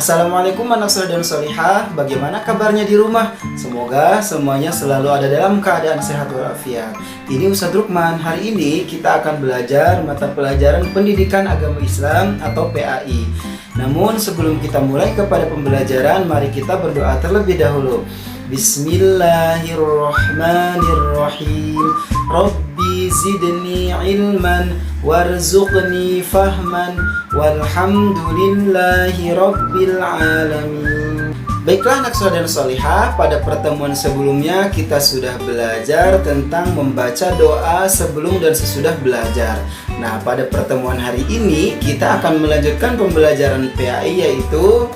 Assalamualaikum anak soleh dan solihah. Bagaimana kabarnya di rumah? Semoga semuanya selalu ada dalam keadaan sehat walafiat. Ini Ustadz Rukman. Hari ini kita akan belajar mata pelajaran Pendidikan Agama Islam atau PAI. Namun sebelum kita mulai kepada pembelajaran, mari kita berdoa terlebih dahulu. Bismillahirrahmanirrahim. Rabbi zidni ilman warzuqni fahman walhamdulillahi rabbil alamin. Baiklah anak soleh dan solihah, pada pertemuan sebelumnya kita sudah belajar tentang membaca doa sebelum dan sesudah belajar. Nah, pada pertemuan hari ini kita akan melanjutkan pembelajaran PAI, yaitu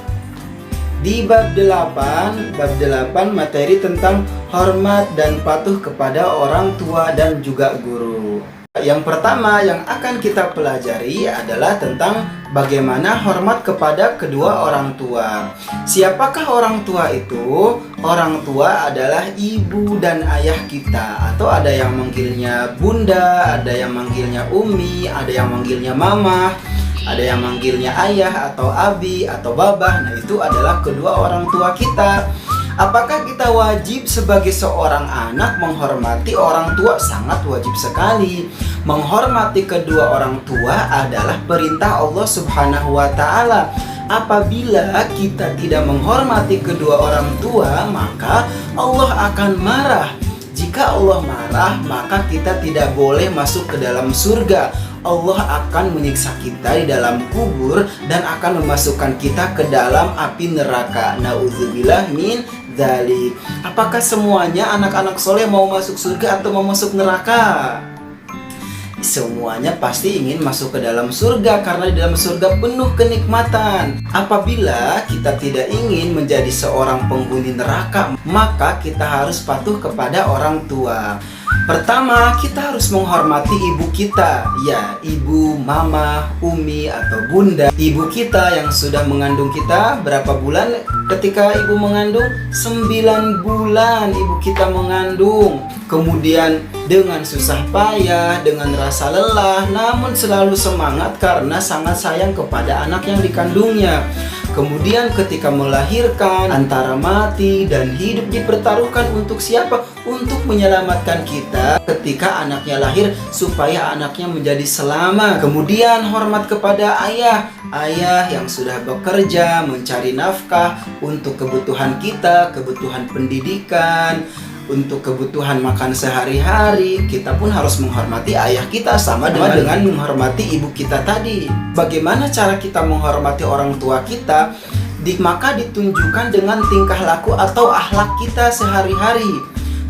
di bab 8 materi tentang hormat dan patuh kepada orang tua dan juga guru. Yang pertama yang akan kita pelajari adalah tentang bagaimana hormat kepada kedua orang tua. Siapakah orang tua itu? Orang tua adalah ibu dan ayah kita, atau ada yang manggilnya bunda, ada yang manggilnya umi, ada yang manggilnya mama, ada yang manggilnya ayah atau abi atau babah. Nah, itu adalah kedua orang tua kita. Apakah kita wajib sebagai seorang anak menghormati orang tua? Sangat wajib sekali. Menghormati kedua orang tua adalah perintah Allah Subhanahu wa Ta'ala. Apabila kita tidak menghormati kedua orang tua, maka Allah akan marah. Jika Allah marah, maka kita tidak boleh masuk ke dalam surga. Allah akan menyiksa kita di dalam kubur dan akan memasukkan kita ke dalam api neraka. Nauzubillah min dzalik. Apakah semuanya anak-anak soleh mau masuk surga atau mau masuk neraka? Semuanya pasti ingin masuk ke dalam surga, karena di dalam surga penuh kenikmatan. Apabila kita tidak ingin menjadi seorang penghuni neraka, maka kita harus patuh kepada orang tua. Pertama, kita harus menghormati ibu kita. Ya, ibu, mama, umi, atau bunda. Ibu kita yang sudah mengandung kita berapa bulan ketika ibu mengandung? 9 bulan ibu kita mengandung. Kemudian dengan susah payah, dengan rasa lelah, namun selalu semangat karena sangat sayang kepada anak yang dikandungnya. Kemudian ketika melahirkan, antara mati dan hidup dipertaruhkan untuk siapa? Untuk menyelamatkan kita ketika anaknya lahir, supaya anaknya menjadi selamat. Kemudian hormat kepada ayah. Ayah yang sudah bekerja, mencari nafkah untuk kebutuhan kita, kebutuhan pendidikan, untuk kebutuhan makan sehari-hari. Kita pun harus menghormati ayah kita sama dengan menghormati ibu kita tadi. Bagaimana cara kita menghormati orang tua kita? Maka ditunjukkan dengan tingkah laku atau akhlak kita sehari-hari.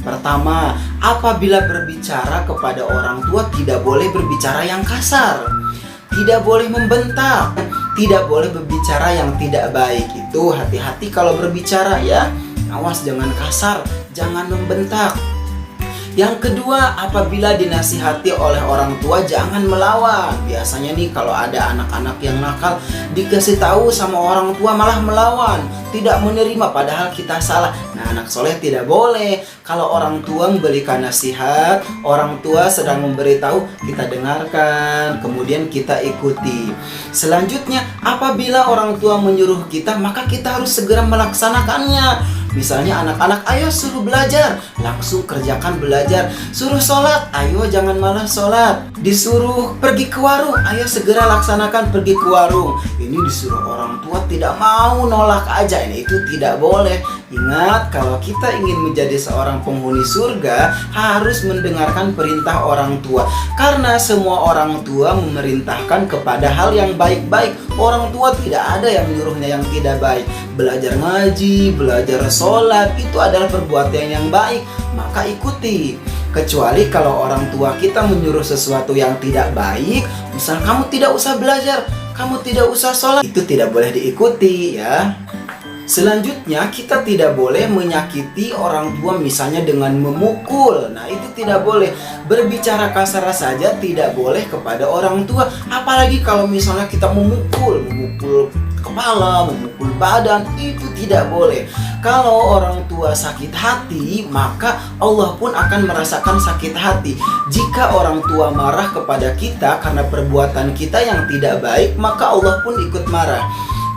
Pertama, apabila berbicara kepada orang tua tidak boleh berbicara yang kasar, tidak boleh membentak, tidak boleh berbicara yang tidak baik. Itu hati-hati kalau berbicara ya. Awas, jangan kasar, jangan membentak. Yang kedua, apabila dinasihati oleh orang tua jangan melawan. Biasanya nih kalau ada anak-anak yang nakal, dikasih tahu sama orang tua malah melawan, tidak menerima padahal kita salah. Nah, anak soleh tidak boleh. Kalau orang tua memberikan nasihat, orang tua sedang memberitahu, kita dengarkan, kemudian kita ikuti. Selanjutnya, apabila orang tua menyuruh kita, maka kita harus segera melaksanakannya. Misalnya anak-anak, ayo suruh belajar, langsung kerjakan belajar. Suruh sholat, ayo jangan malas sholat. Disuruh pergi ke warung, ayo segera laksanakan pergi ke warung. Ini disuruh orang tua tidak mau, nolak aja. Ini itu tidak boleh. Ingat, kalau kita ingin menjadi seorang penghuni surga, harus mendengarkan perintah orang tua. Karena semua orang tua memerintahkan kepada hal yang baik-baik. Orang tua tidak ada yang menyuruhnya yang tidak baik. Belajar ngaji, belajar sholat, itu adalah perbuatan yang baik, maka ikuti. Kecuali kalau orang tua kita menyuruh sesuatu yang tidak baik, misal kamu tidak usah belajar, kamu tidak usah sholat, itu tidak boleh diikuti ya. Selanjutnya, kita tidak boleh menyakiti orang tua misalnya dengan memukul. Nah, itu tidak boleh. Berbicara kasar saja tidak boleh kepada orang tua. Apalagi kalau misalnya kita memukul kepala, memukul badan, itu tidak boleh. Kalau orang tua sakit hati, maka Allah pun akan merasakan sakit hati. Jika orang tua marah kepada kita karena perbuatan kita yang tidak baik, maka Allah pun ikut marah.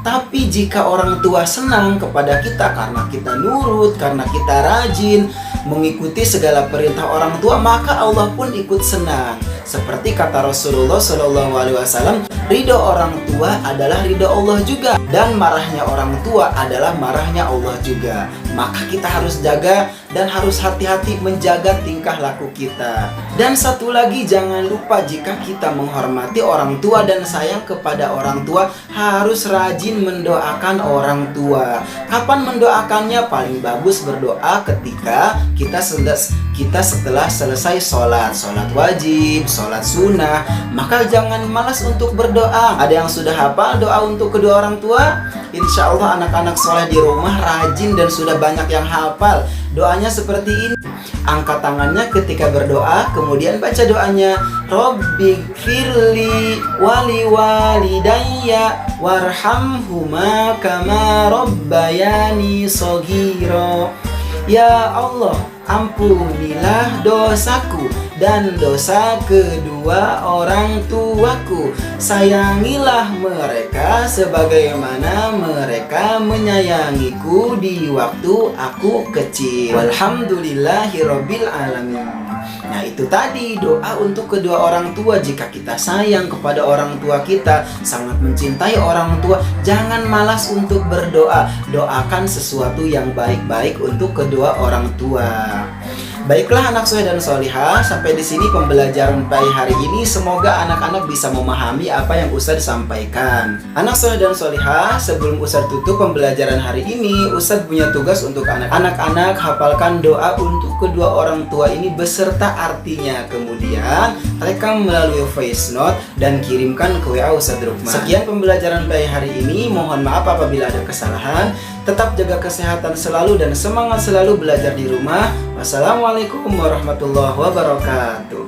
Tapi jika orang tua senang kepada kita karena kita nurut, karena kita rajin mengikuti segala perintah orang tua, maka Allah pun ikut senang. Seperti kata Rasulullah SAW, ridho orang tua adalah ridho Allah juga, dan marahnya orang tua adalah marahnya Allah juga. Maka kita harus jaga dan harus hati-hati menjaga tingkah laku kita. Dan satu lagi, jangan lupa jika kita menghormati orang tua dan sayang kepada orang tua, harus rajin mendoakan orang tua. Kapan mendoakannya? Paling bagus berdoa ketika kita setelah selesai sholat wajib, sholat sunnah. Maka jangan malas untuk berdoa. Ada yang sudah hafal doa untuk kedua orang tua? Insya Allah anak-anak soleh di rumah rajin dan sudah banyak yang hafal. Doanya seperti ini. Angkat tangannya ketika berdoa, kemudian baca doanya, Rabbighfirli wali walidayya warhamhuma kama rabbayani shaghira. Ya Allah, ampunilah dosaku dan dosa kedua orang tuaku. Sayangilah mereka sebagaimana mereka menyayangiku di waktu aku kecil. Walhamdulillahirabbil alamin. Nah, itu tadi doa untuk kedua orang tua. Jika kita sayang kepada orang tua kita, sangat mencintai orang tua, jangan malas untuk berdoa. Doakan sesuatu yang baik-baik untuk kedua orang tua. Baiklah anak soleh dan solihah, sampai di sini pembelajaran pagi hari ini. Semoga anak-anak bisa memahami apa yang Ustadz sampaikan. Anak soleh dan solihah, sebelum Ustadz tutup pembelajaran hari ini, Ustadz punya tugas untuk anak-anak hafalkan doa untuk kedua orang tua ini beserta artinya. Kemudian rekam melalui voice note dan kirimkan ke WA Ustadz Rukman. Sekian pembelajaran pagi hari ini. Mohon maaf apabila ada kesalahan. Tetap jaga kesehatan selalu dan semangat selalu belajar di rumah. Wassalamualaikum warahmatullahi wabarakatuh.